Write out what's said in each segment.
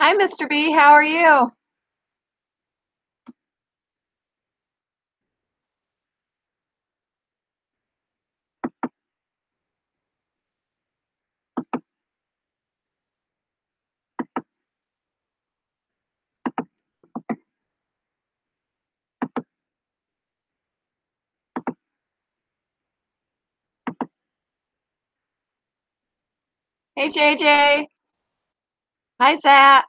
Hi, Mr. B. How are you? Hey, JJ. Hi, Zach.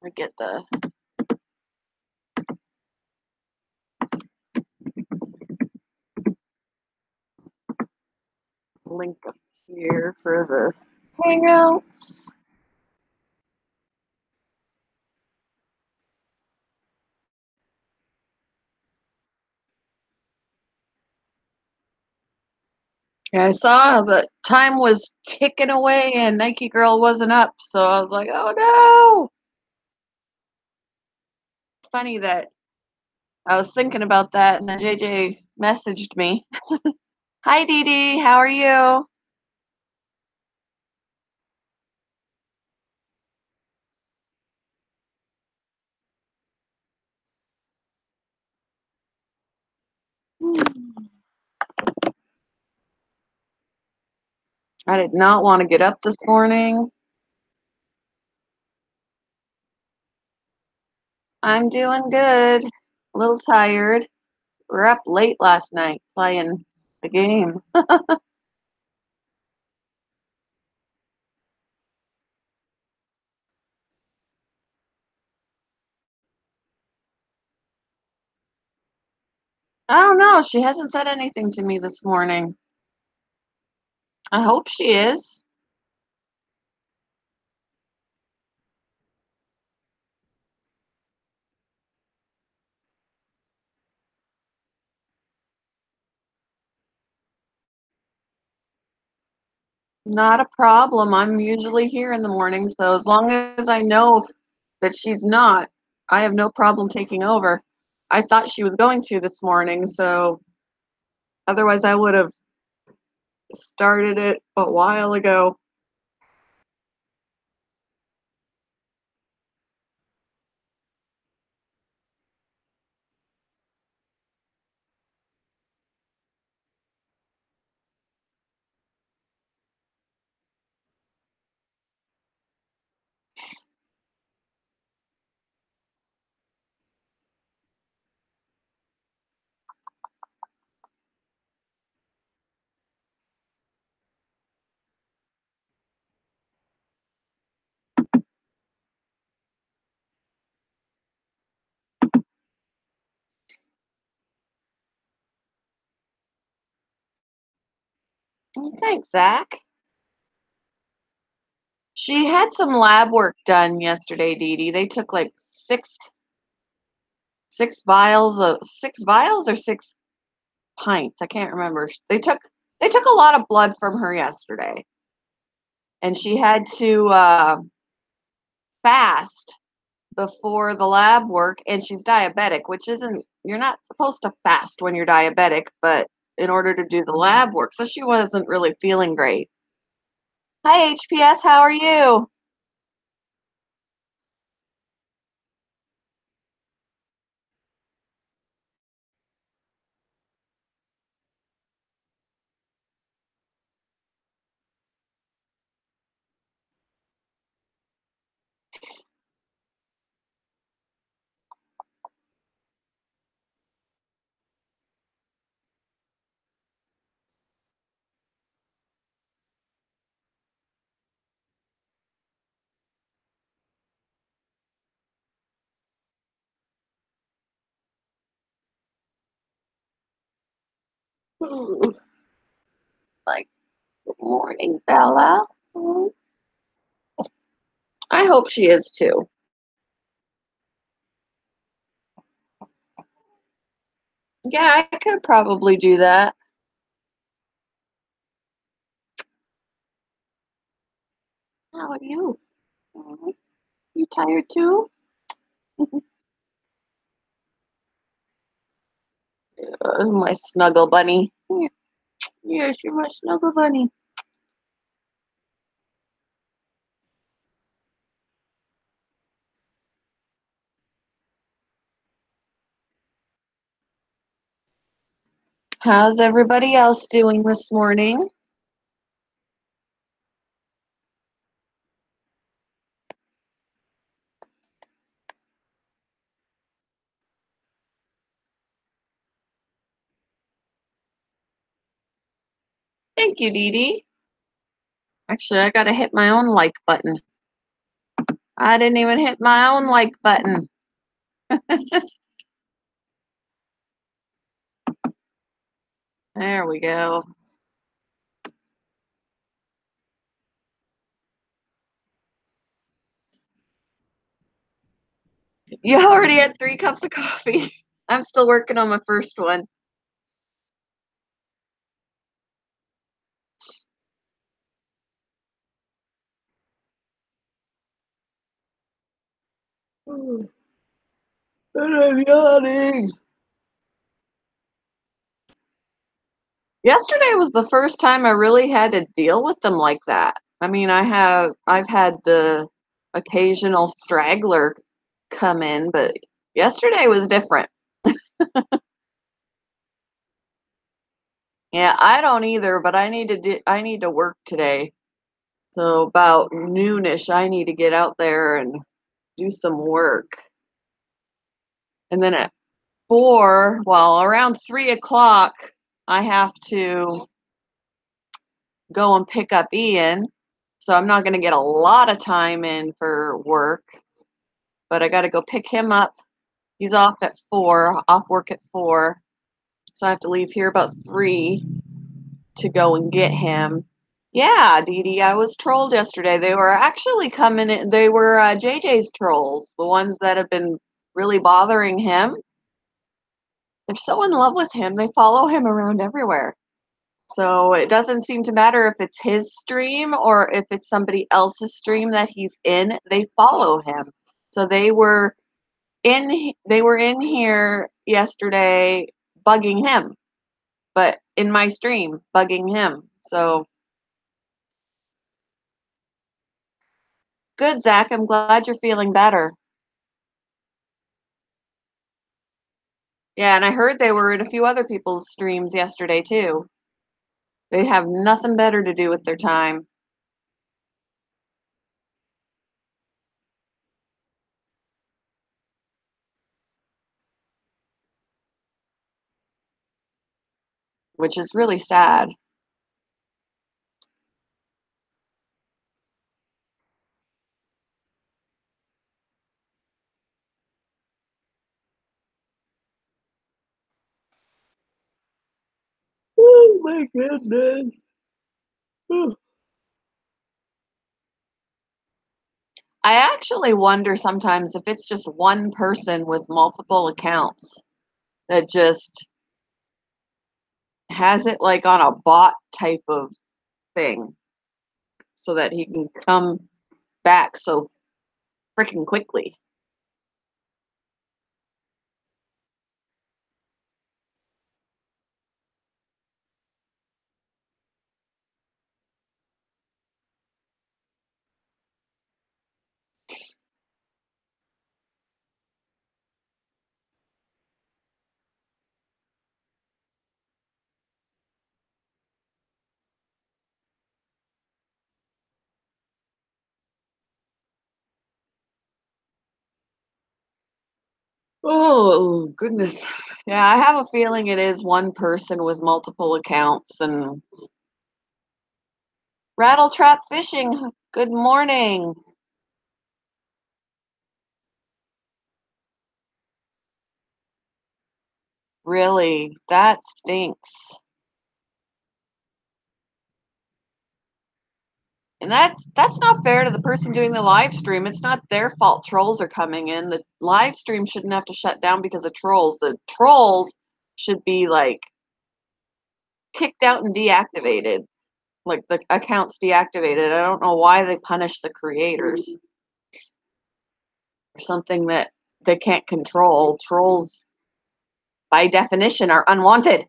Let me get the link up here for the Hangouts. Yeah, I saw that time was ticking away and Nike Girl wasn't up, so I was like, oh no. Funny that I was thinking about that and then JJ messaged me. Hi, Dee Dee. How are you? I did not want to get up this morning. I'm doing good. A little tired. We were up late last night playing the game. I don't know. She hasn't said anything to me this morning. I hope she is. Not a problem. I'm usually here in the morning, so as long as I know that she's not, I have no problem taking over. I thought she was going to this morning, so otherwise I would have started it a while ago. Thanks, Zach. She had some lab work done yesterday, Dee Dee. They took like six vials or 6 pints. I can't remember. They took a lot of blood from her yesterday, and she had to fast before the lab work. And she's diabetic, which isn't you're not supposed to fast when you're diabetic, but in order to do the lab work, so she wasn't really feeling great. Hi, HPS. How are you? Ooh, like, good morning, Bella. I hope she is too. Yeah, I could probably do that. How are you? Mhm. You tired too? My snuggle bunny. Yeah. Yes, you're my snuggle bunny. How's everybody else doing this morning? Thank you, Dee Dee. Actually, I gotta hit my own like button. I didn't even hit my own like button. There we go. You already had 3 cups of coffee. I'm still working on my first one. And I'm yawning. Yesterday was the first time I really had to deal with them like that. I mean, I've had the occasional straggler come in, but yesterday was different. Yeah, I don't either, but I need to work today. So about noonish, I need to get out there and do some work. And then at 4, well, around 3 o'clock, I have to go and pick up Ian. So I'm not going to get a lot of time in for work, but I got to go pick him up. He's off at 4, off work at 4. So I have to leave here about 3 to go and get him. Yeah, Dee Dee, I was trolled yesterday. They were actually coming in, they were JJ's trolls, the ones that have been really bothering him. They're so in love with him, they follow him around everywhere. So it doesn't seem to matter if it's his stream or if it's somebody else's stream that he's in, they follow him. So they were in here yesterday bugging him, but in my stream bugging him. So good, Zach. I'm glad you're feeling better. Yeah, and I heard they were in a few other people's streams yesterday too. They have nothing better to do with their time, which is really sad. Oh my goodness. I actually wonder sometimes if it's just one person with multiple accounts that just has it like on a bot type of thing so that he can come back so freaking quickly. Oh, goodness. Yeah, I have a feeling it is one person with multiple accounts. And Rattletrap Fishing, good morning. Really, that stinks. And that's not fair to the person doing the live stream. It's not their fault trolls are coming in. The live stream shouldn't have to shut down because of trolls. The trolls should be like kicked out and deactivated. Like the account's deactivated. I don't know why they punish the creators for something that they can't control. Trolls, by definition, are unwanted.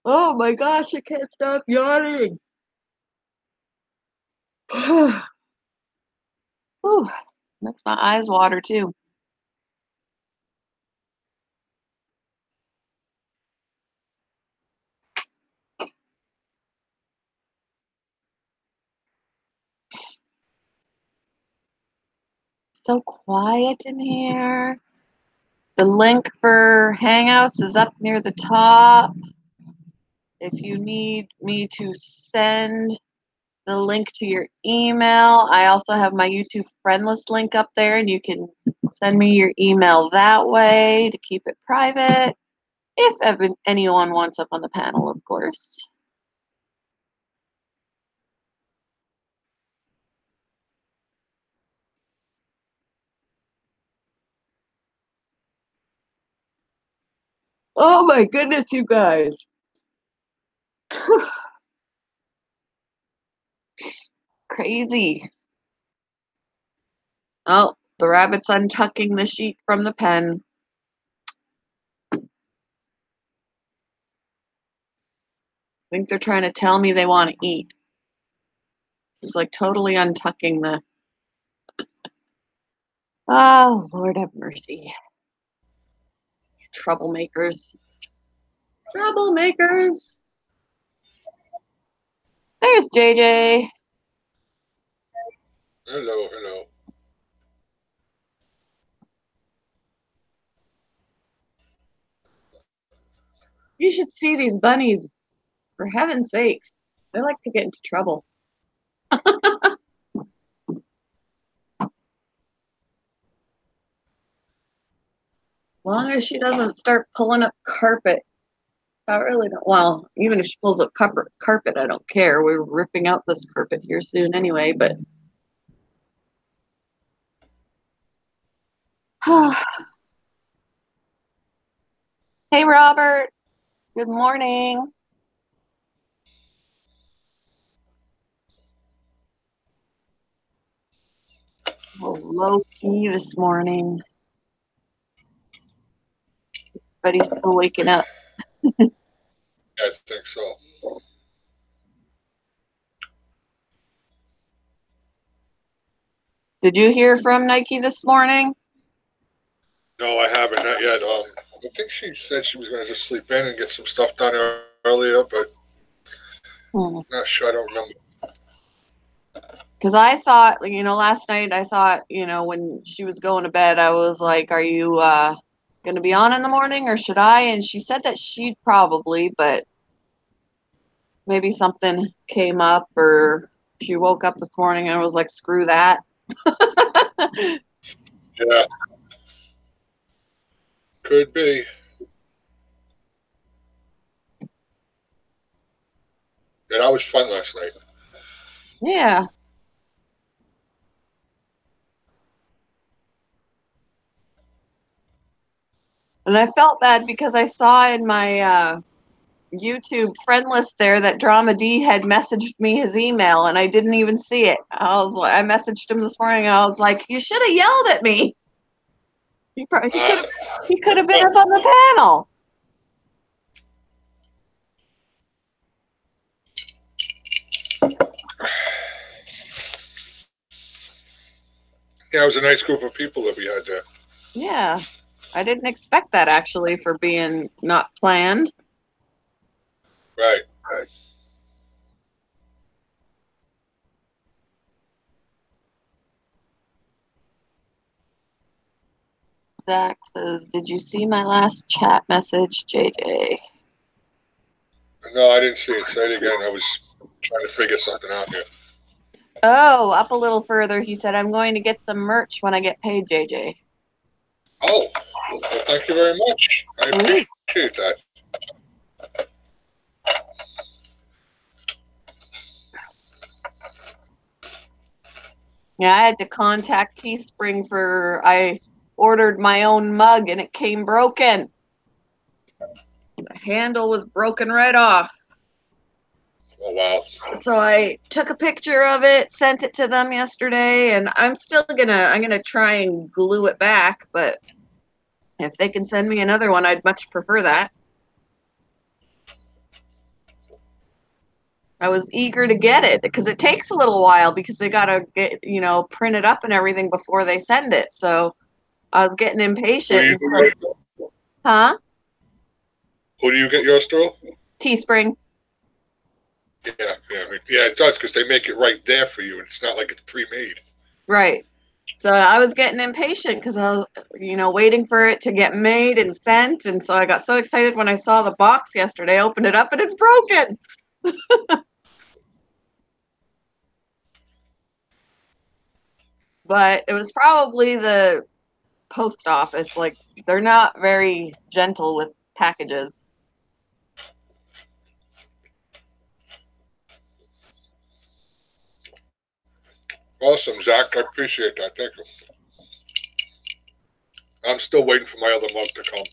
Oh my gosh, I can't stop yawning. Whew, makes my eyes water too. So quiet in here. The link for Hangouts is up near the top. If you need me to send the link to your email, I also have my YouTube friend list link up there, and you can send me your email that way to keep it private. If anyone wants up on the panel, of course. Oh my goodness, you guys. Crazy. Oh, the rabbit's untucking the sheet from the pen. I think they're trying to tell me they want to eat. It's like totally untucking the. Oh, Lord have mercy. Troublemakers. Troublemakers. There's JJ. Hello, hello. You should see these bunnies. For heaven's sakes. They like to get into trouble. As long as she doesn't start pulling up carpet. I really don't. Well, even if she pulls up carpet, I don't care. We're ripping out this carpet here soon anyway, but. Hey, Robert. Good morning. Oh, low key this morning. But he's still waking up. I think so. Did you hear from Nike this morning? No, I haven't, not yet. I think she said she was going to just sleep in and get some stuff done earlier, but not sure. I don't remember. Because I thought, last night I thought, when she was going to bed, I was like, are you going to be on in the morning or should I? And she said that she'd probably, but maybe something came up or she woke up this morning and was like, screw that. Yeah, could be. Yeah, that was fun last night. Yeah. And I felt bad because I saw in my YouTube friend list there that Drama D had messaged me his email and I didn't even see it. I messaged him this morning and I was like, you should have yelled at me. He could have been up on the panel. Yeah, it was a nice group of people that we had there. Yeah. I didn't expect that actually for being not planned. Right. Zach says, did you see my last chat message, JJ? No, I didn't see it. Say it again. I was trying to figure something out here. Oh, up a little further, he said, I'm going to get some merch when I get paid, JJ. Oh, well, thank you very much. I appreciate that. Yeah, I had to contact Teespring I ordered my own mug and it came broken. The handle was broken right off. Oh, wow. So I took a picture of it, sent it to them yesterday, and I'm gonna try and glue it back, but if they can send me another one, I'd much prefer that. I was eager to get it because it takes a little while because they gotta get, print it up and everything before they send it. So I was getting Who do impatient. you Huh? who do you get yours through? Teespring. Yeah, yeah, yeah. It does because they make it right there for you, and it's not like it's pre-made. Right. So I was getting impatient because I was, waiting for it to get made and sent. And so I got so excited when I saw the box yesterday, opened it up, and it's broken. But it was probably the post office. Like, they're not very gentle with packages. Awesome, Zach. I appreciate that. Thank you. I'm still waiting for my other mug to come.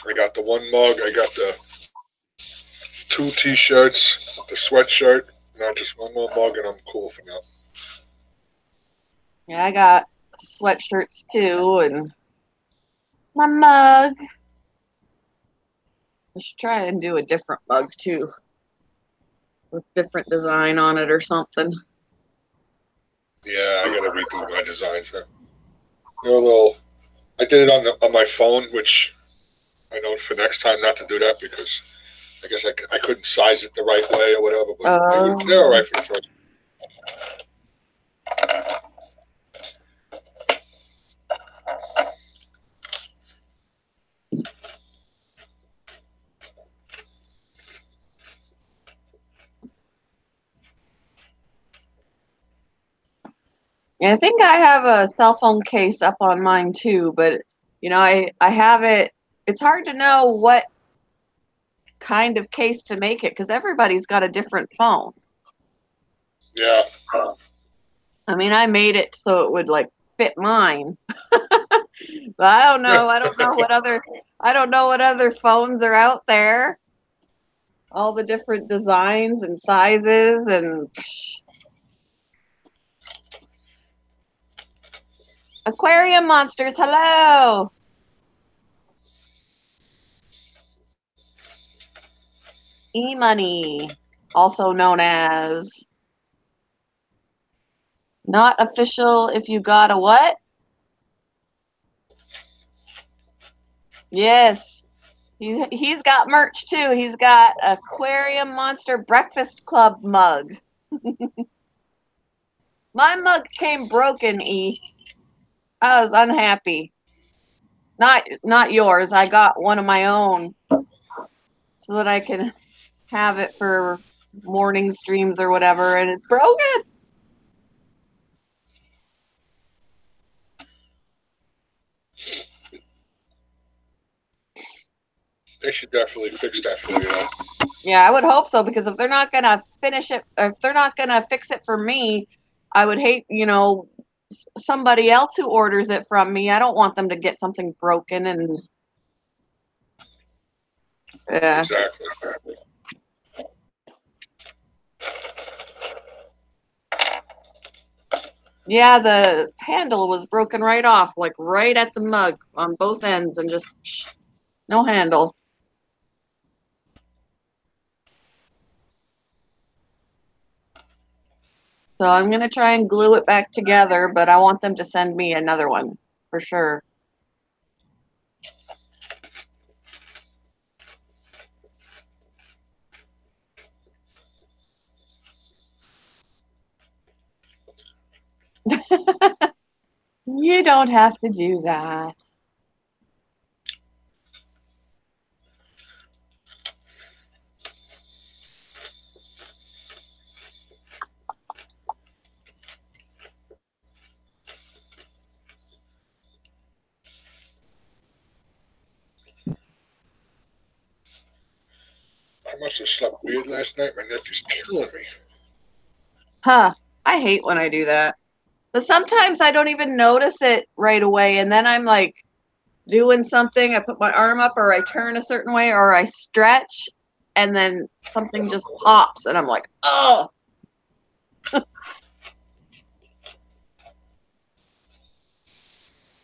I got the one mug. I got the two T-shirts, the sweatshirt. Now just one more mug, and I'm cool for now. Yeah, I got sweatshirts too, and my mug. I should try and do a different mug too, with different design on it or something. Yeah, I gotta redo my designs. They're a little. I did it on my phone, which I know for next time not to do that because I guess I couldn't size it the right way or whatever. But they're all right for the first. Yeah, I think I have a cell phone case up on mine too, but I have it. It's hard to know what kind of case to make it because everybody's got a different phone. Yeah. I mean, I made it so it would like fit mine, but I don't know. I don't know what other phones are out there. All the different designs and sizes and aquarium monsters. Hello. E-money, also known as not official if you got a what? Yes. He's got merch too. He's got Aquarium Monster Breakfast Club mug. My mug came broken, E. I was unhappy. Not yours. I got one of my own so that I can have it for morning streams or whatever, and it's broken. They should definitely fix that for you. Yeah, I would hope so because if they're not gonna finish it, if they're not gonna fix it for me, I would hate, somebody else who orders it from me. I don't want them to get something broken and yeah. Exactly. Yeah, the handle was broken right off, like right at the mug on both ends, and just no handle. So I'm gonna try and glue it back together, but I want them to send me another one for sure. You don't have to do that. must have slept weird last night. My neck is killing me. Huh. I hate when I do that. But sometimes I don't even notice it right away. And then I'm like doing something. I put my arm up or I turn a certain way or I stretch and then something just pops and I'm like, oh.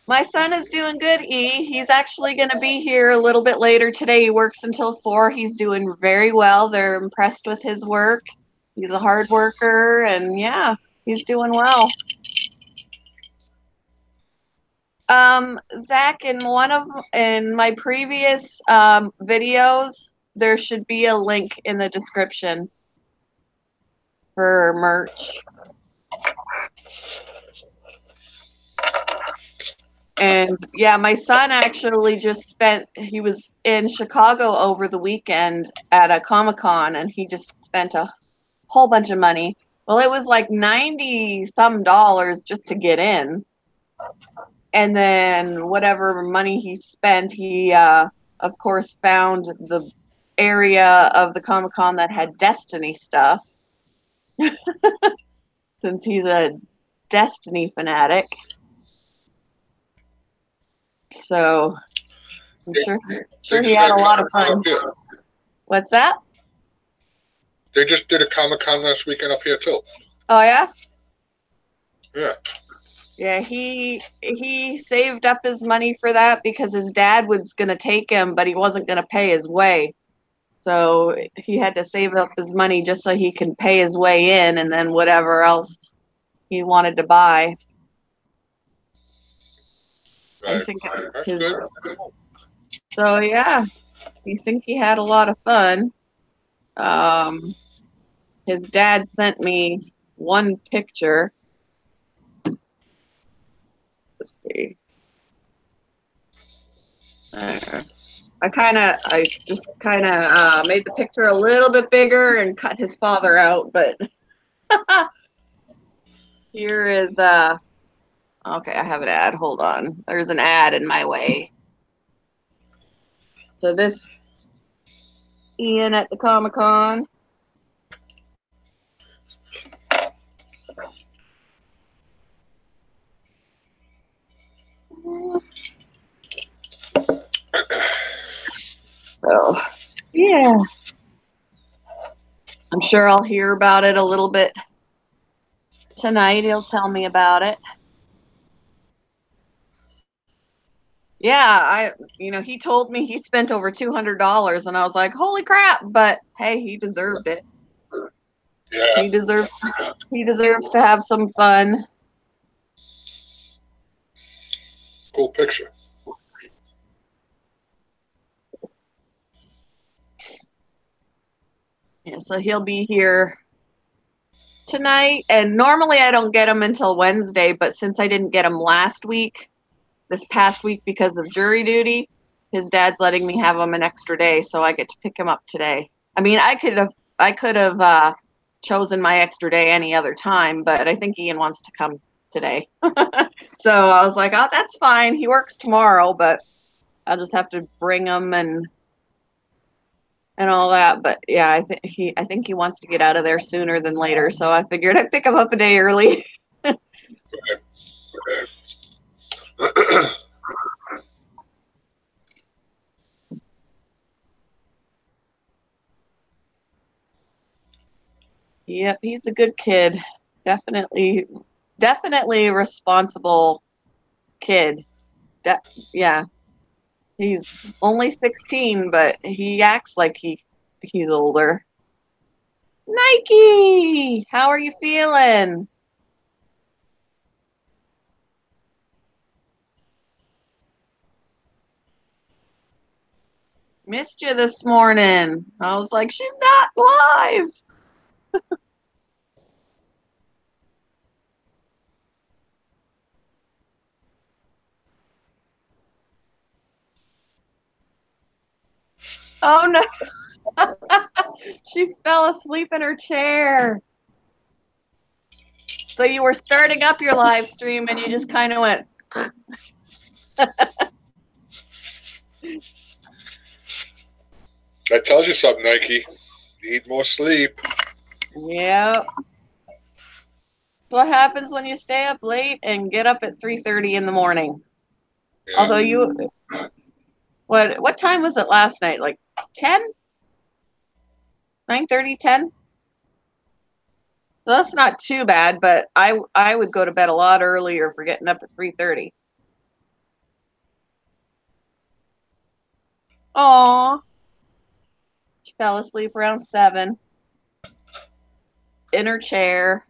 My son is doing good, E. He's actually going to be here a little bit later today. He works until 4. He's doing very well. They're impressed with his work. He's a hard worker, and yeah, he's doing well. Zach, in my previous videos, there should be a link in the description for merch. And yeah, my son actually he was in Chicago over the weekend at a Comic-Con and he just spent a whole bunch of money. Well, it was like $90 some just to get in. And then whatever money he spent, he of course found the area of the Comic-Con that had Destiny stuff. Since he's a Destiny fanatic. So I'm sure he had a lot of fun. What's that? They just did a Comic-Con last weekend up here too. Oh yeah? Yeah. Yeah, he saved up his money for that because his dad was going to take him, but he wasn't going to pay his way. So he had to save up his money just so he can pay his way in and then whatever else he wanted to buy. Right. I think That's good. So yeah, I think he had a lot of fun. His dad sent me one picture. Let's see. I just kind of made the picture a little bit bigger and cut his father out, but here is okay, I have an ad. Hold on. There's an ad in my way. So this Ian at the Comic-Con. So, yeah. I'm sure I'll hear about it a little bit tonight. He'll tell me about it. Yeah, he told me he spent over $200 and I was like, holy crap, but hey, he deserved it. Yeah. He deserves to have some fun. Cool picture. Yeah, so he'll be here tonight, and normally I don't get him until Wednesday, but since I didn't get him this past week because of jury duty, his dad's letting me have him an extra day, so I get to pick him up today. I mean, I could have chosen my extra day any other time, but I think Ian wants to come today. So I was like, oh, that's fine. He works tomorrow, but I'll just have to bring him and all that. But yeah, I think he wants to get out of there sooner than later, so I figured I'd pick him up a day early. Yep, he's a good kid. Definitely a responsible kid. Yeah. He's only 16, but he acts like he's older. Nike, how are you feeling? Missed you this morning. I was like, she's not live. Oh no. She fell asleep in her chair. So you were starting up your live stream and you just kind of went. That tells you something, Nike. Need more sleep. Yeah. What happens when you stay up late and get up at 3:30 in the morning? Yeah. Although what time was it last night? Like 10? 9:30, 10? So that's not too bad, but I would go to bed a lot earlier for getting up at 3:30. Aw. She fell asleep around 7 in her chair.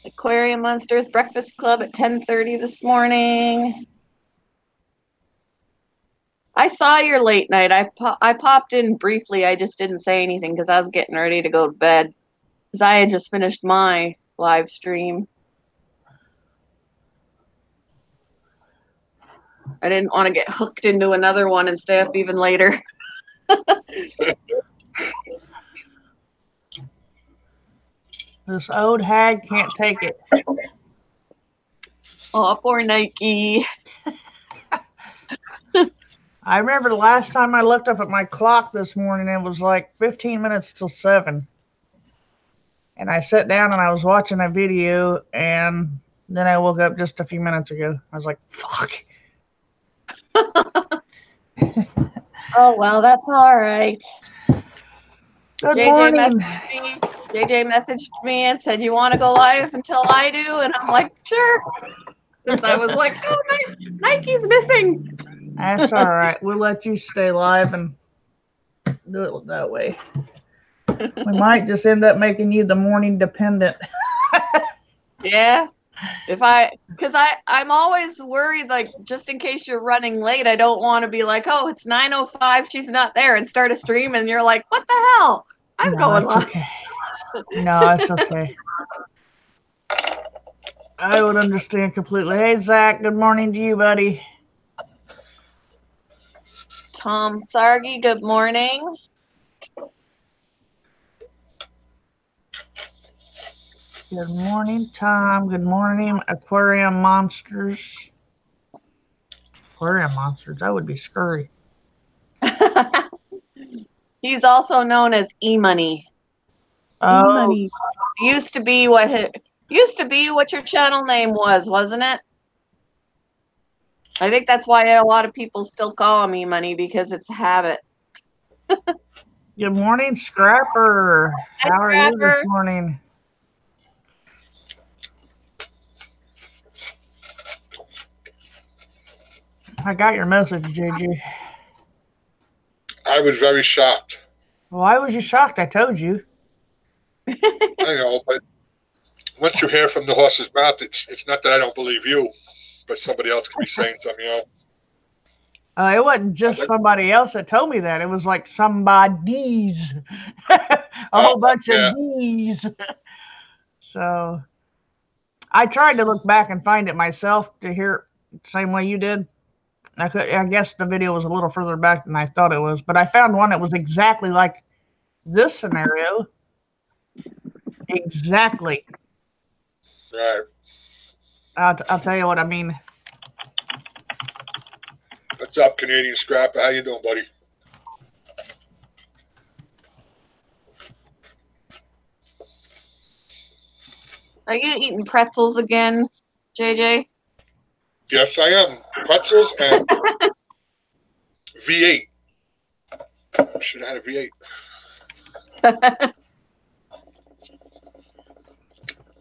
Aquarium Monsters Breakfast Club at 10:30 this morning. I saw your late night. I popped in briefly. I just didn't say anything because I was getting ready to go to bed because I had just finished my live stream. I didn't want to get hooked into another one and stay up even later. This old hag can't take it. Oh, poor Nike. I remember the last time I looked up at my clock this morning, it was like 15 minutes till 7. And I sat down and I was watching a video, and then I woke up just a few minutes ago. I was like, fuck. Oh, well, that's all right. Good JJ morning. messaged me and said, you want to go live until I do? And I'm like, sure. Since I was like, oh, Nike's missing. That's all right. We'll let you stay live and do it that way. We might just end up making you the morning dependent. Yeah. Because I'm always worried, like, just in case you're running late, I don't want to be like, oh, it's 9:05, she's not there, and start a stream, and you're like, what the hell? I'm going live. Okay. No, it's okay. I would understand completely. Hey, Zach, good morning to you, buddy. Tom Sargi, good morning. Good morning, Tom. Good morning, Aquarium Monsters. Aquarium Monsters, that would be scurry. He's also known as E-Money. Oh, E-Money used to be what your channel name was, wasn't it? I think that's why a lot of people still call him E-Money, because it's a habit. good morning, Scrapper. Hi, How are you Scrapper. this morning? I got your message, JJ. I was very shocked. Why was you shocked? I told you. I know, but once you hear from the horse's mouth, it's not that I don't believe you, but somebody else could be saying something, It wasn't just somebody else that told me that. It was like somebody's. A whole bunch yeah. of D's. So I tried to look back and find it myself to hear it the same way you did. I guess the video was a little further back than I thought it was, but I found one that was exactly like this scenario. Exactly. Right. I'll tell you what I mean. What's up, Canadian Scrapper? How you doing, buddy? Are you eating pretzels again, JJ? Yes, I am. Pretzels and V8. Should have had a V8.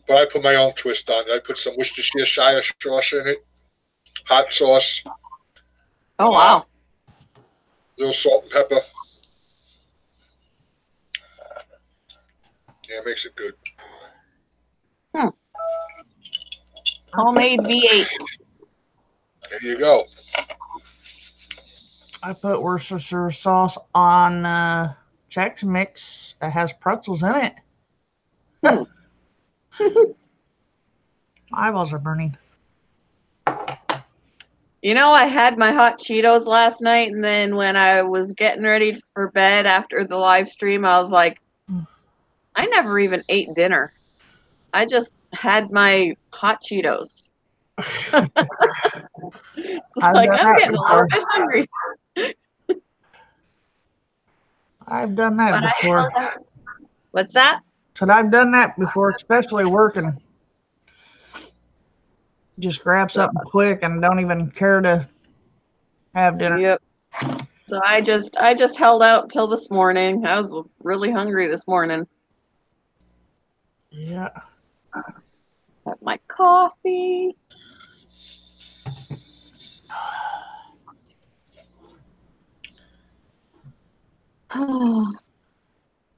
But I put my own twist on it. I put some Worcestershire sauce in it, hot sauce. Oh, wow. Little salt and pepper. Yeah, it makes it good. Homemade V8. There you go. I put Worcestershire sauce on Chex Mix that has pretzels in it. My eyeballs are burning. You know, I had my hot Cheetos last night, and then when I was getting ready for bed after the live stream, I was like, I never even ate dinner. I just had my hot Cheetos. I've It's done like I'm that getting a before. little bit hungry. I've done that But I before. held out. What's that? Said I've done that before, especially working. Just grab So, something quick and don't even care to have dinner. yep. So I just held out till this morning. I was really hungry this morning. Yeah. Had my coffee.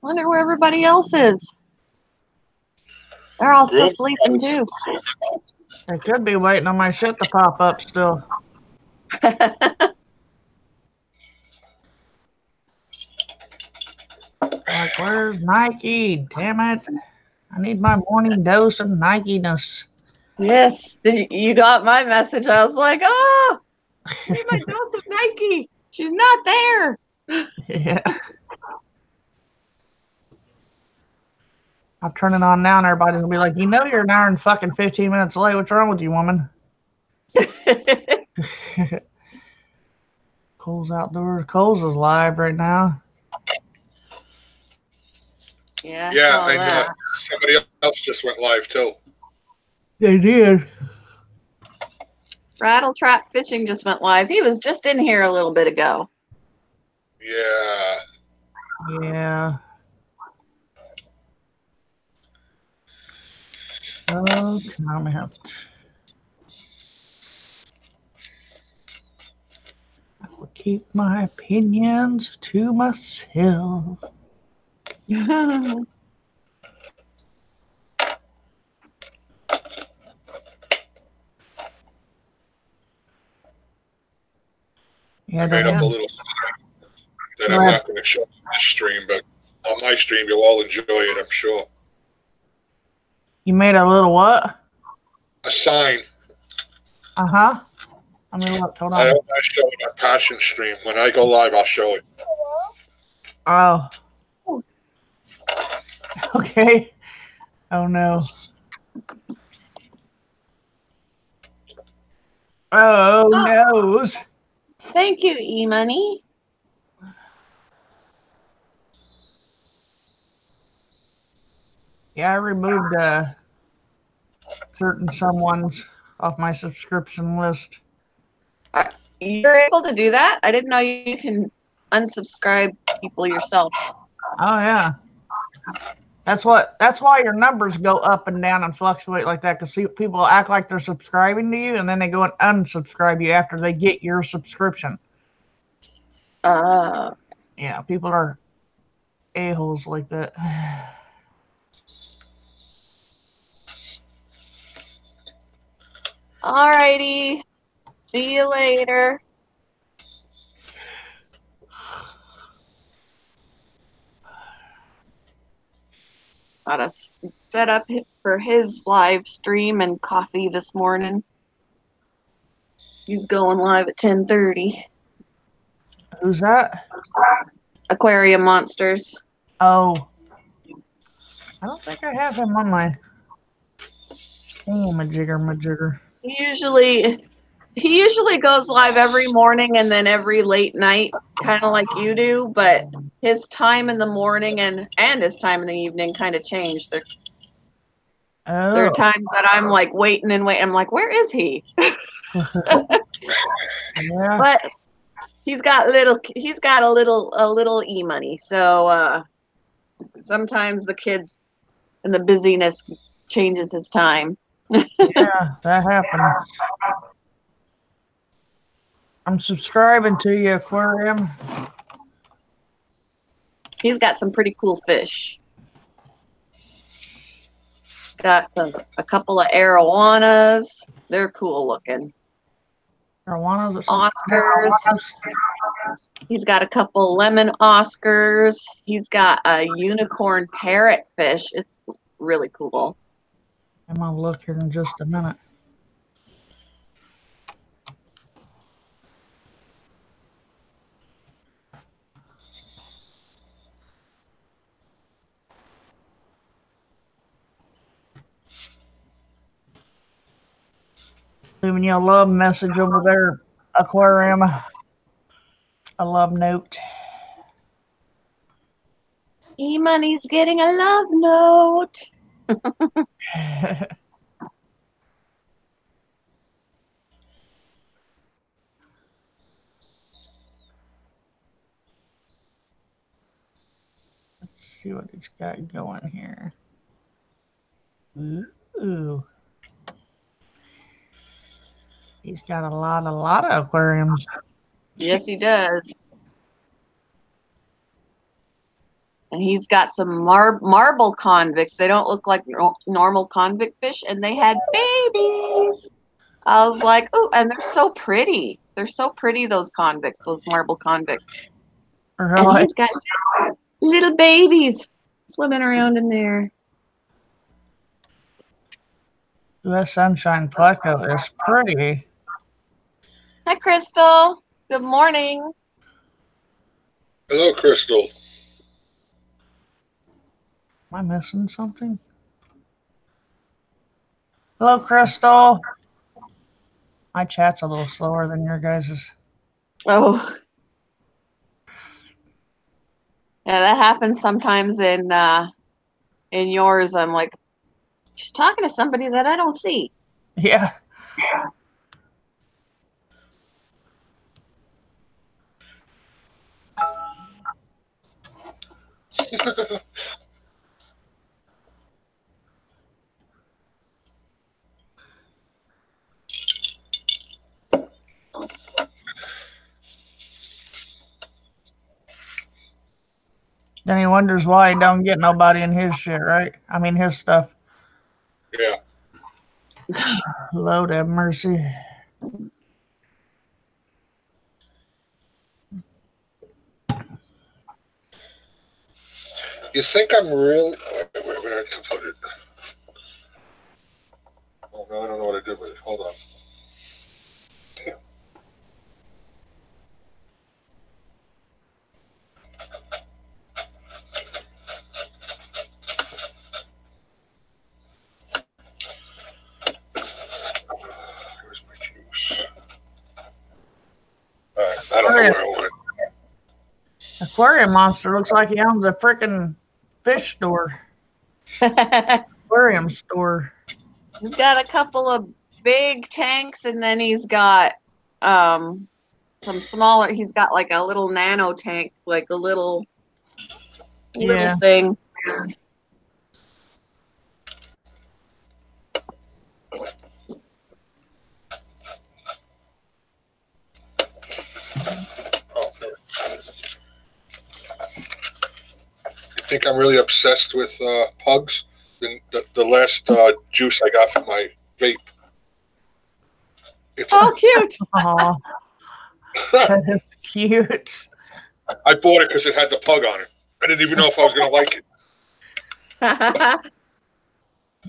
Wonder where everybody else is. They're all still Group? sleeping too. I could be waiting on my shit to pop up still. Like, where's Nike? Damn it. I need my morning dose of Nike-ness. Yes. You got my message? I was like, oh, I need my dose of Nike. She's not there. Yeah. I'll turn it on now and everybody's gonna be like, you know you're an hour and fucking 15 minutes late. What's wrong with you, woman? Cole's outdoors. Cole's is live right now. Yeah, Yeah, saw I know. that. Somebody else just went live too. They did. Rattle Trap Fishing just went live. He was just in here a little bit ago. Yeah. Yeah. Oh, come out. I will keep my opinions to myself. Yeah, I made up that, a little that I'm Right. not going to show on this stream, but on my stream you'll all enjoy it, I'm sure. You made a little what? A sign. Uh-huh. Let me look. Hold I on. show it on Passion stream. When I go live, I'll show it. Oh. Okay. Oh, no. Oh, noes. Thank you, E-Money. Yeah, I removed certain someones off my subscription list. You're able to do that? I didn't know you can unsubscribe people yourself. Oh, yeah. That's why your numbers go up and down and fluctuate like that, because people act like they're subscribing to you and then they go and unsubscribe you after they get your subscription. Uh, Yeah, people are a-holes like that. alrighty. See you later. Got us set up for his live stream and coffee this morning. He's going live at 10:30. Who's that? Aquarium Monsters. Oh. I don't think I have him on my majigger. He usually goes live every morning and then every late night, kind of like you do, but his time in the morning and his time in the evening kind of changed. There Oh. are times that I'm like waiting and waiting. I'm like, where is he? Yeah. But he's got a little E-Money. So sometimes the kids and the busyness changes his time. Yeah, that happens. I'm subscribing to you, Aquarium. He's got some pretty cool fish. Got a couple of arowanas. They're cool looking. Arowanas. Oscars. He's got a couple lemon Oscars. He's got a unicorn parrotfish. It's really cool. I'm gonna look here in just a minute. Leaving you a love message over there, aquarium. A love note. E-Money's getting a love note. Let's see what he's got going here. Ooh. He's got a lot of aquariums. Yes, he does. And he's got some marble convicts. They don't look like normal convict fish, and they had babies. I was like, oh, and they're so pretty. They're so pretty, those convicts, those marble convicts. And Really? he's got little babies swimming around in there. U.S. Sunshine Pleco is pretty. Hi, Crystal. Good morning. Hello, Crystal. Am I missing something? Hello, Crystal. My chat's a little slower than your guys's. Oh. Yeah, that happens sometimes in yours. I'm like, she's talking to somebody that I don't see. Yeah. Then he wonders why he don't get nobody in his shit, right? I mean, his stuff. Yeah. Lord have mercy. You think I'm really? Where did I put it? Oh no, I don't know what I did with it. Hold on. Damn. Where's my juice? All right, I don't know where I went. Aquarium monster looks like he owns a freaking fish store. Aquarium store. He's got a couple of big tanks, and then he's got some smaller. He's got like a little nano tank, like a little thing. Oh. You think I'm really obsessed with pugs? The last juice I got from my vape. It's Oh, cute. Aw, that is cute. I bought it because it had the pug on it. I didn't even know if I was going to like it.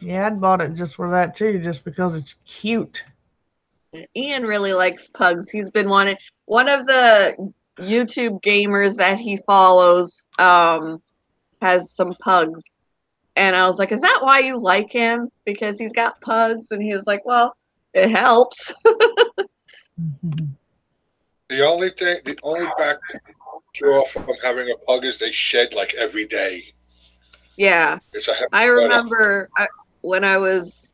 Yeah, I'd bought it just for that too, just because it's cute. Ian really likes pugs. He's been wanting. One of the YouTube gamers that he follows has some pugs. And I was like, is that why you like him? Because he's got pugs? And he was like, well, it helps. The only backdraw from having a pug is they shed like every day. Yeah. It's a heavy I remember when I was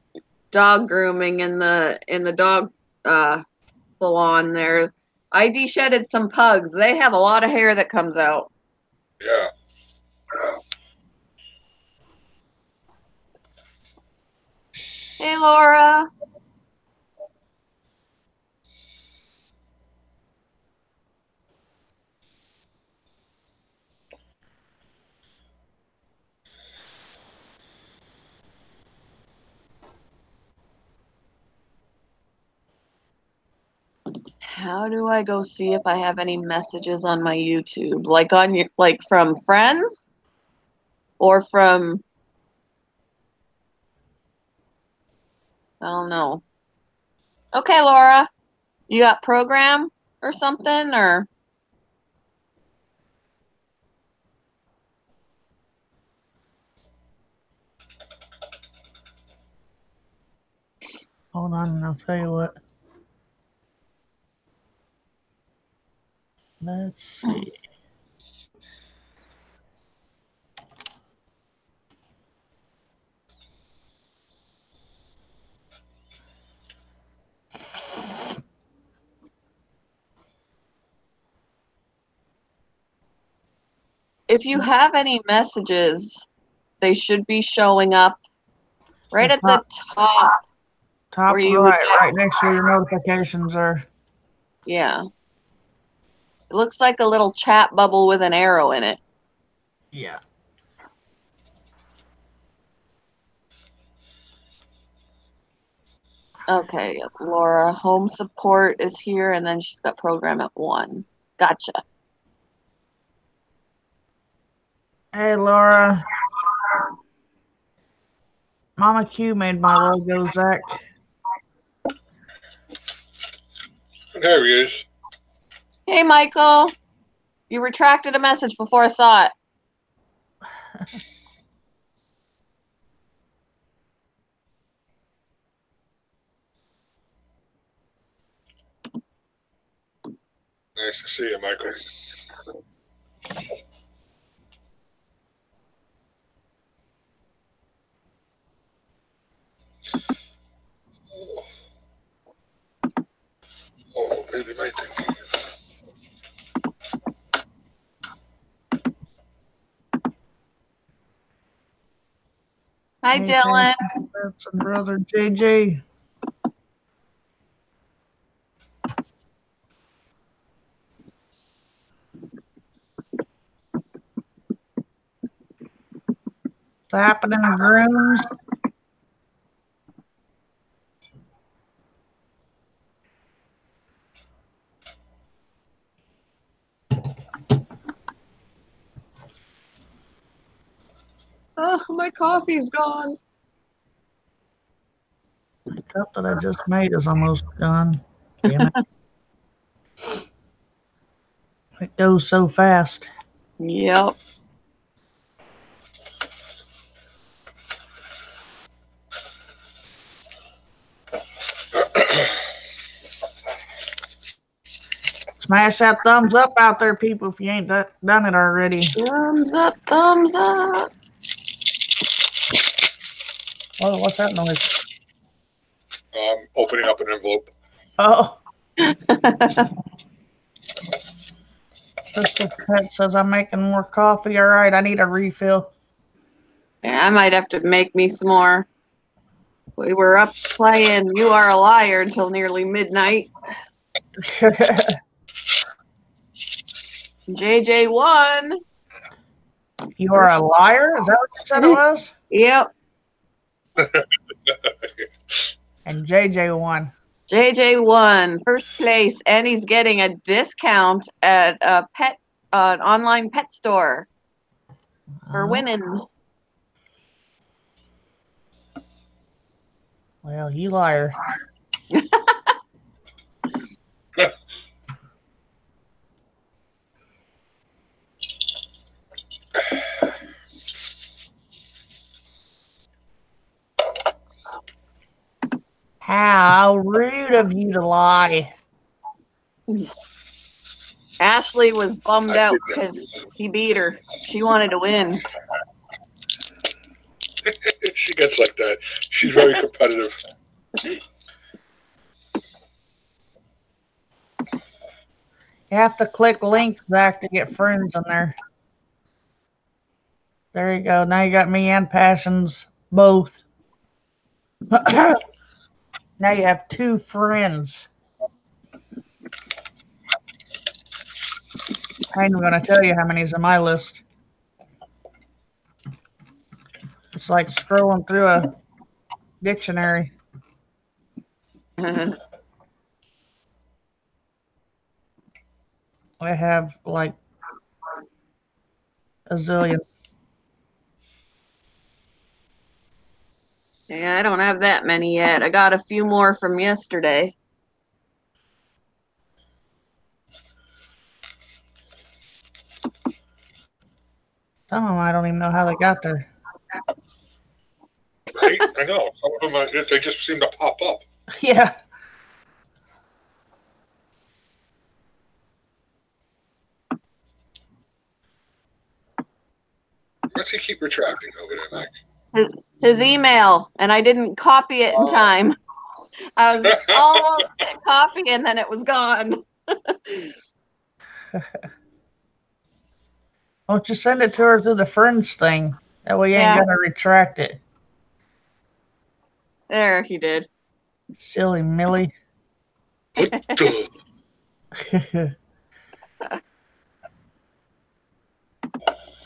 dog grooming in the dog salon there, I de-shedded some pugs. They have a lot of hair that comes out. Yeah. Hey, Laura. How do I go see if I have any messages on my YouTube? Like from friends or from, I don't know. Okay, Laura. You got program or something, or? Hold on, and I'll tell you what. Let's see. If you have any messages, they should be showing up right at the top. Top where you right, would- right next to where your notifications are. Yeah. It looks like a little chat bubble with an arrow in it. Yeah. Okay, Laura, home support is here, and then she's got program at 1. Gotcha. Hey, Laura. Mama Q made my logo, Zach. There he is. Hey, Michael. You retracted a message before I saw it. Nice to see you, Michael. Oh, maybe my thing. Hi, Hey, Dylan. That's a brother JJ. What's happening, grooms? Oh, my coffee's gone. The cup that I just made is almost gone. Damn it. It goes so fast. Yep. Smash that thumbs up out there, people, if you ain't done it already. Thumbs up, thumbs up. Oh, what's that noise? Opening up an envelope. Oh. Crystal Cut says I'm making more coffee. All right, I need a refill. Yeah, I might have to make me some more. We were up playing You Are a Liar until nearly midnight. JJ won. You are a liar? Is that what you said it was? Yep. And JJ won. JJ won first place, and he's getting a discount at a an online pet store for winning. Well, you liar. How rude of you to lie. Ashley was bummed out because he beat her. She wanted to win. She gets like that. She's very competitive. You have to click links, Zach, to get friends in there. There you go. Now you got me and Passions both. Now you have 2 friends. I ain't going to tell you how many's on my list. It's like scrolling through a dictionary. I have like a zillion. Yeah, I don't have that many yet. I got a few more from yesterday. Some of them I don't even know how they got there. Right? I know. Some of them, they just seem to pop up. Yeah. does he keep retracting over there, Mike? His email, and I didn't copy it in time. I was almost hit copy, and then it was gone. Why don't you send it to her through the friends thing? That way you ain't Yeah. gonna retract it. There, he did. Silly Millie. What the?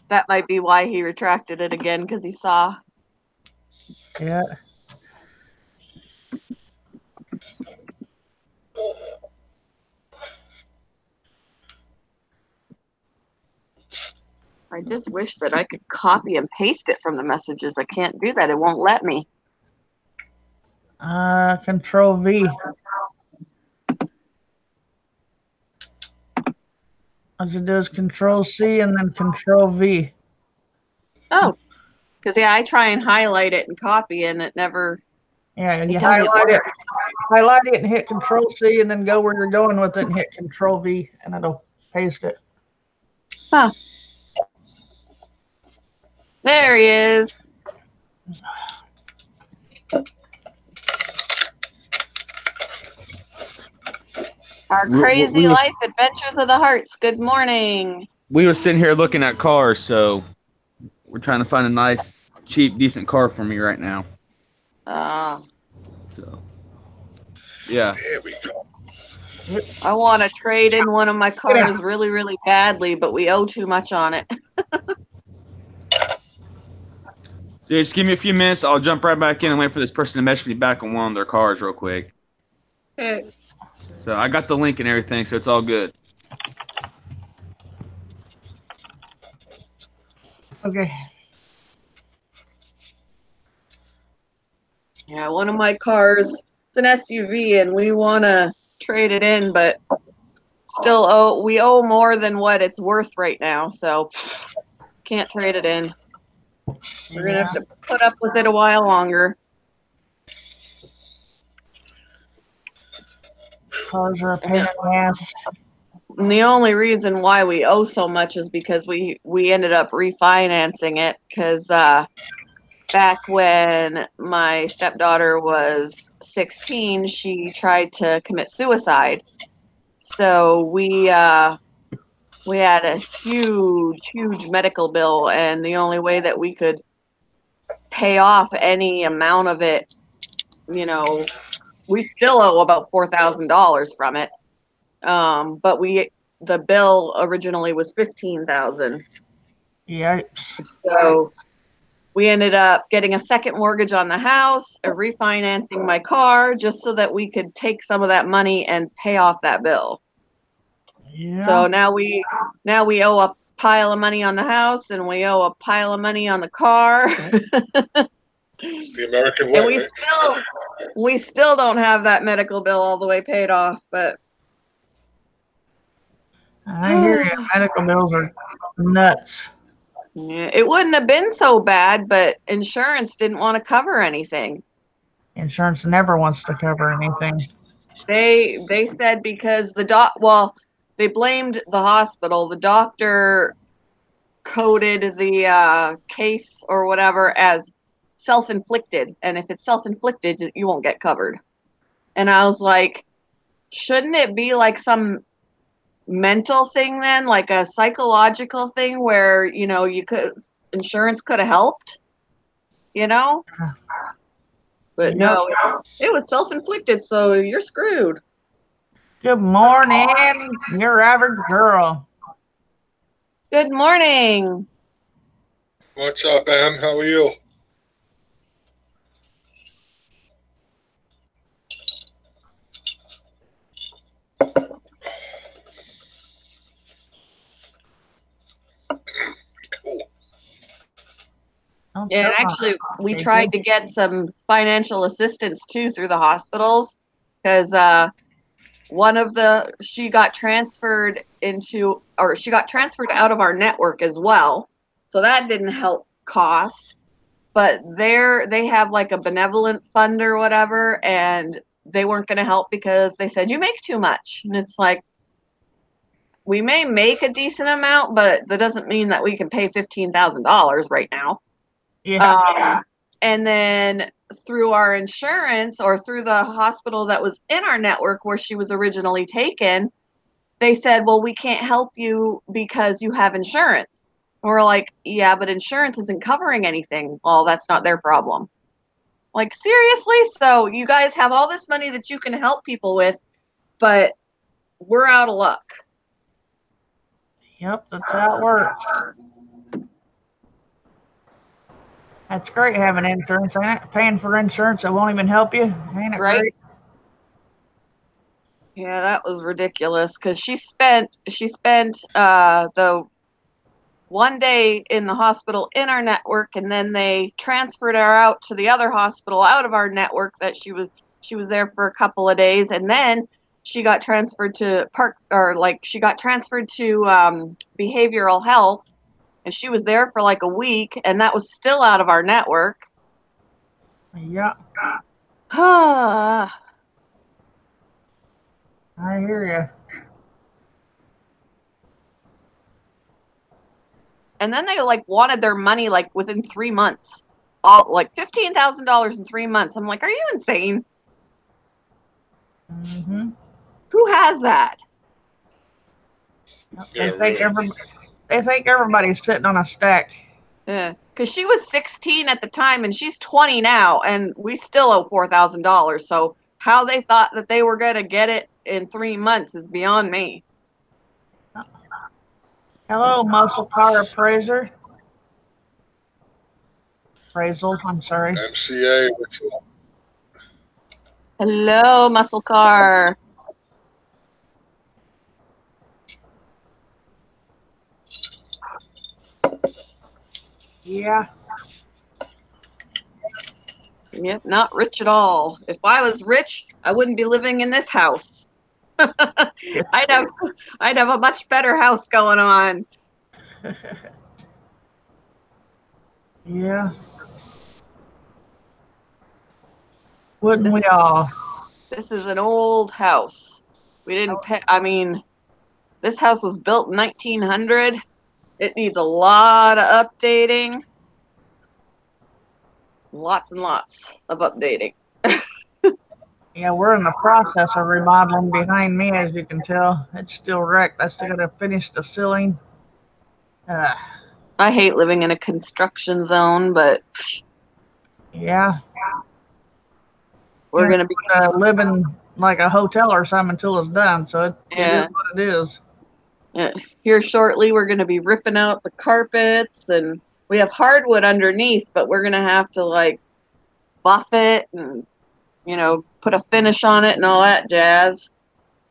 That might be why he retracted it again, because he saw. Yeah. I just wish that I could copy and paste it from the messages. I can't do that. It won't let me. Control V. All you do is Control C and then Control V. Oh, because yeah, I try and highlight it and copy, and it never. Yeah, you It doesn't highlight it, work. highlight it, and hit Control C, and then go where you're going with it, and hit Control V, and it'll paste it. Huh. There he is. Our crazy life adventures of the hearts. Good morning. We were sitting here looking at cars, so we're trying to find a nice, cheap, decent car for me right now. So, yeah. There we go. I want to trade in one of my cars really, really badly, but we owe too much on it. So just give me a few minutes. I'll jump right back in and wait for this person to message me back on one of their cars real quick. Okay. So I got the link and everything, so it's all good. Okay. Yeah, one of my cars, it's an SUV, and we want to trade it in, but still we owe more than what it's worth right now, so can't trade it in. We're going to have to put up with it a while longer. Cars are a pain in the ass. And the only reason why we owe so much is because we ended up refinancing it, because back when my stepdaughter was 16, she tried to commit suicide. So we had a huge medical bill, and the only way that we could pay off any amount of it, we still owe about $4,000 from it. But the bill originally was $15,000. Yikes. So we ended up getting a second mortgage on the house, refinancing my car, just so that we could take some of that money and pay off that bill. Yeah. So now we owe a pile of money on the house, and we owe a pile of money on the car. The American way. And we still don't have that medical bill all the way paid off, but I hear you. Medical bills are nuts. yeah, it wouldn't have been so bad, but insurance didn't want to cover anything. Insurance never wants to cover anything. They said because they blamed the hospital. The doctor coded the case or whatever as self-inflicted, and if it's self-inflicted, you won't get covered. And I was like, shouldn't it be like some mental thing then, like a psychological thing where insurance could have helped, but no, it was self-inflicted, so you're screwed. Good morning, your average girl. Good morning. What's up, Em? How are you? Yeah, and actually, we tried to get some financial assistance too through the hospitals, because she got transferred out of our network as well, so that didn't help cost. But they have like a benevolent fund or whatever, and they weren't going to help because they said you make too much, and it's like, we may make a decent amount, but that doesn't mean that we can pay $15,000 right now. Yeah. And then through our insurance or through the hospital that was in our network where she was originally taken, they said, well, we can't help you because you have insurance. And we're like, yeah, but insurance isn't covering anything. Well, that's not their problem. Like, seriously? So you guys have all this money that you can help people with, but we're out of luck. Yep, that's how it works. That's great having insurance, ain't it? Paying for insurance that won't even help you, ain't it Right? great? Yeah, that was ridiculous because she spent the one day in the hospital in our network, and then they transferred her out to the other hospital out of our network that she was there for a couple of days, and then she got transferred to behavioral health, and she was there for like a week, and that was still out of our network. Yeah, And I hear you. then they like wanted their money like within 3 months. All like $15,000 in 3 months. I'm like, are you insane? Mm-hmm. Who has that? Yeah, They think everybody's sitting on a stack. Yeah, because she was 16 at the time and she's 20 now, and we still owe $4,000. So how they thought that they were gonna get it in 3 months is beyond me. Hello, muscle car appraiser. Appraisal, I'm sorry. MCA. Hello, muscle car. Yeah. Yep, not rich at all. If I was rich, I wouldn't be living in this house. I'd have a much better house going on. Yeah. Wouldn't we all? This is an old house. We didn't pay, I mean, this house was built in 1900. It needs a lot of updating. Lots and lots of updating. Yeah, we're in the process of remodeling behind me, as you can tell. It's still wrecked. I still gotta finish the ceiling. I hate living in a construction zone, but Yeah. we're going to be, living like a hotel or something until it's done. So it yeah. is what it is. Here shortly, we're going to be ripping out the carpets, and we have hardwood underneath, but we're going to have to like buff it and, put a finish on it and all that jazz.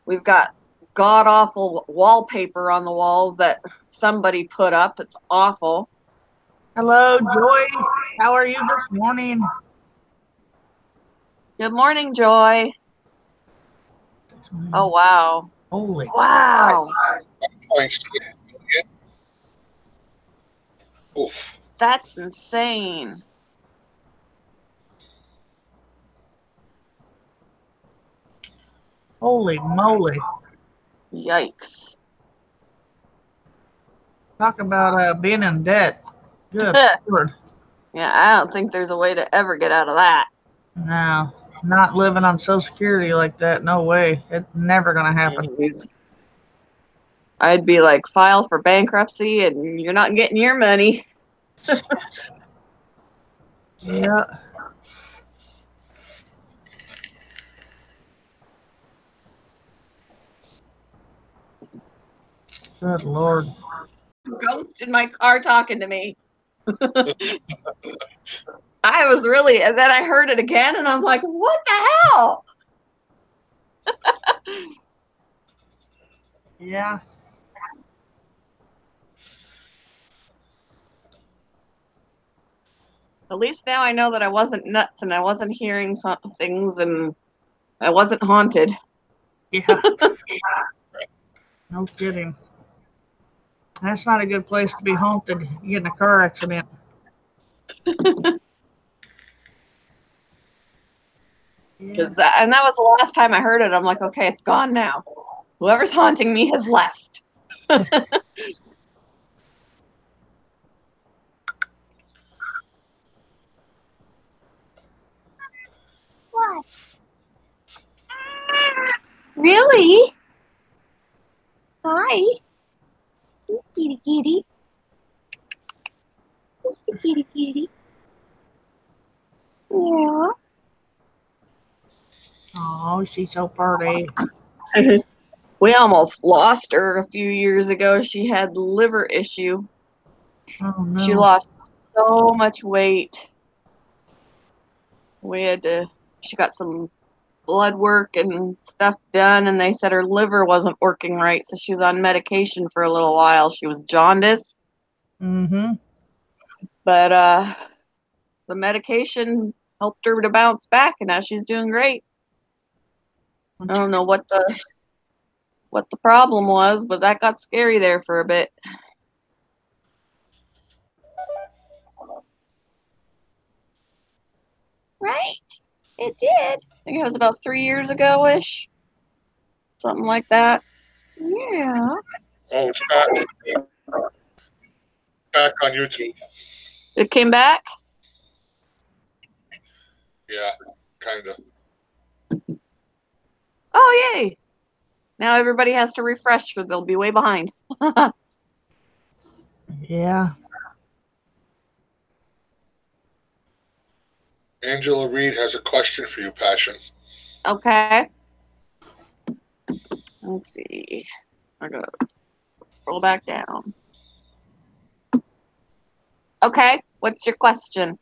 We've got god awful wallpaper on the walls that somebody put up. It's awful. Hello, Joy. How are you this morning? Good morning, Joy. Oh, wow. Holy. Wow. Thanks. Oof. That's insane. Holy moly. Yikes. Talk about being in debt. Good Lord. Yeah, I don't think there's a way to ever get out of that. No, not living on Social Security like that. No way. It's never going to happen. I'd be like, file for bankruptcy and you're not getting your money. Yeah. Good Lord. Ghost in my car talking to me. I was really, and then I heard it again and I'm like, what the hell? Yeah. At least now I know that I wasn't nuts and I wasn't hearing some things and I wasn't haunted. Yeah. No kidding. That's not a good place to be haunted. You get in a car accident. Because that was the last time I heard it. I'm like, okay, it's gone now. Whoever's haunting me has left. What? Really? Hi. Kitty kitty. Who's the kitty kitty? Yeah. Oh, she's so pretty. We almost lost her a few years ago. She had liver issue. Oh no. She lost so much weight. She got some blood work and stuff done, and they said her liver wasn't working right, so she was on medication for a little while. She was jaundiced, Mm-hmm. but the medication helped her to bounce back, and now she's doing great. I don't know what the problem was, but that got scary there for a bit. Right? It did. I think it was about 3 years ago-ish, something like that. Yeah. Oh, it's back on YouTube. It came back. Yeah, kind of. Oh, yay! Now everybody has to refresh because they'll be way behind. Yeah. Angela Reed has a question for you, Passion. Okay. Let's see. I gotta scroll back down. Okay, what's your question?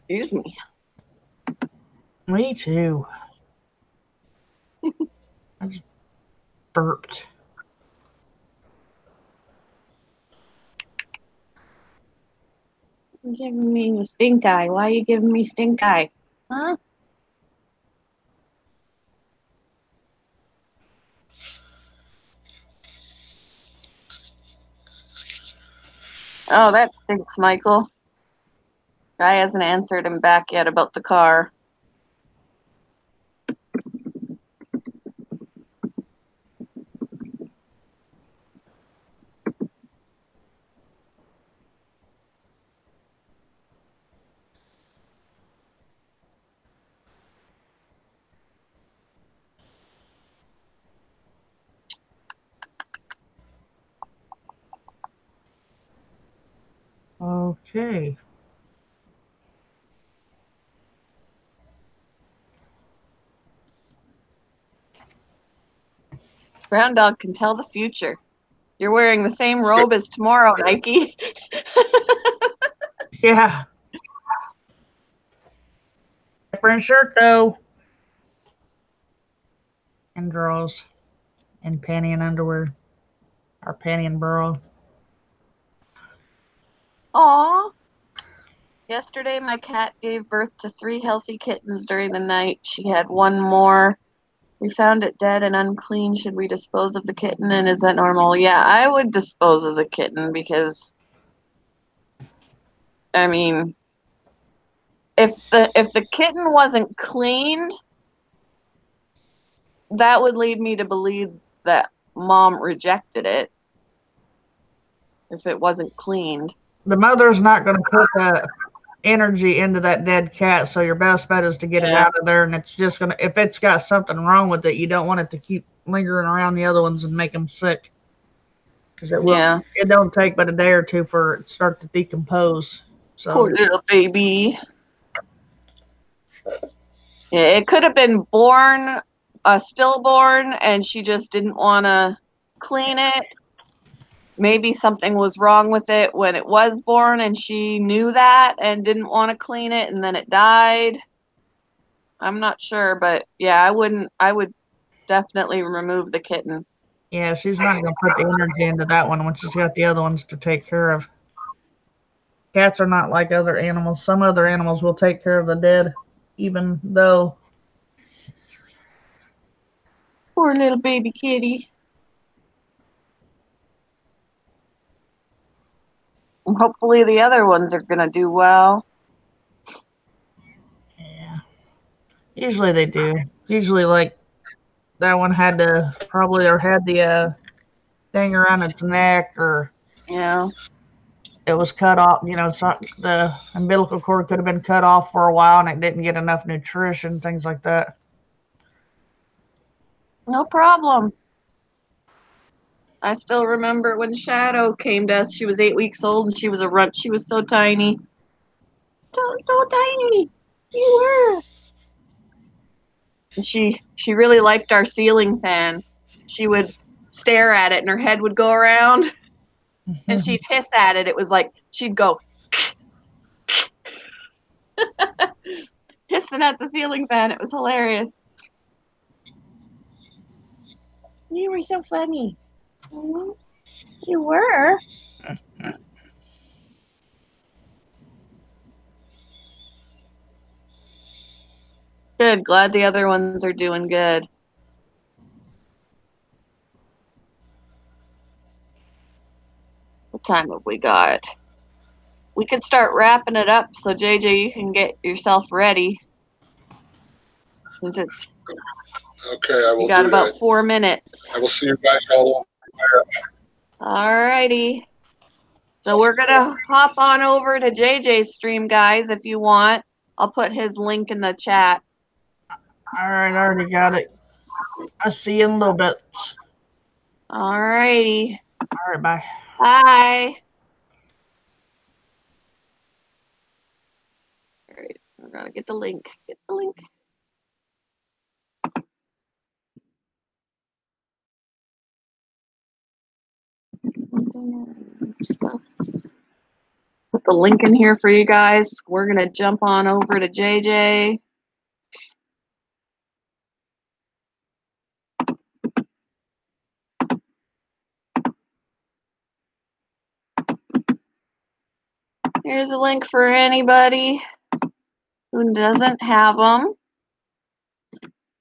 Excuse me. Me too. I just burped. You're giving me the stink eye. Why are you giving me stink eye? Huh? Oh, that stinks, Michael. Guy hasn't answered him back yet about the car. Okay. Brown dog can tell the future. You're wearing the same robe as tomorrow, Nike. Yeah. Different shirt though. And girls. And panty and underwear. Or panty and bra. Aw. Yesterday, my cat gave birth to 3 healthy kittens during the night. She had one more. We found it dead and unclean. Should we dispose of the kitten? And is that normal? Yeah, I would dispose of the kitten because, I mean, if the kitten wasn't cleaned, that would lead me to believe that mom rejected it. If it wasn't cleaned. The mother's not going to put the energy into that dead cat, so your best bet is to get it Yeah. out of there. And it's just going to, if it's got something wrong with it, you don't want it to keep lingering around the other ones and make them sick. Because it will. Yeah. It don't take but a day or two for it to start to decompose. So Poor little baby. Yeah, it could have been born stillborn and she just didn't want to clean it. Maybe something was wrong with it when it was born and she knew that and didn't want to clean it and then it died. I'm not sure, but yeah, I would definitely remove the kitten. yeah, she's not going to put the energy into that one when she's got the other ones to take care of. Cats are not like other animals. Some other animals will take care of the dead, even though Poor little baby kitty. And hopefully the other ones are gonna do well. Yeah. Usually they do. Usually, like, that one had to probably or had the thing around its neck, or Yeah. it was cut off. You know, so the umbilical cord could have been cut off for a while and it didn't get enough nutrition, things like that. No problem. I still remember when Shadow came to us. She was 8 weeks old and she was a runt. She was so tiny. So tiny. You were. And she really liked our ceiling fan. She would stare at it and her head would go around and she'd hiss at it. It was like she'd go hissing at the ceiling fan. It was hilarious. You were so funny. You were. Good. Glad the other ones are doing good. What time have we got? We could start wrapping it up so JJ, you can get yourself ready. Since it's Okay, I will you got do about that. 4 minutes. I will see you guys all over. Alrighty. So we're gonna hop on over to JJ's stream, guys, if you want. I'll put his link in the chat. All right, I already got it. I'll see you in a little bit. Alrighty. All right, bye. Bye. Alright, we're gonna get the link. Get the link. Stuff. Put the link in here for you guys. We're gonna jump on over to JJ. Here's a link for anybody who doesn't have them.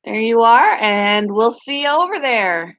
There you are, and we'll see you over there.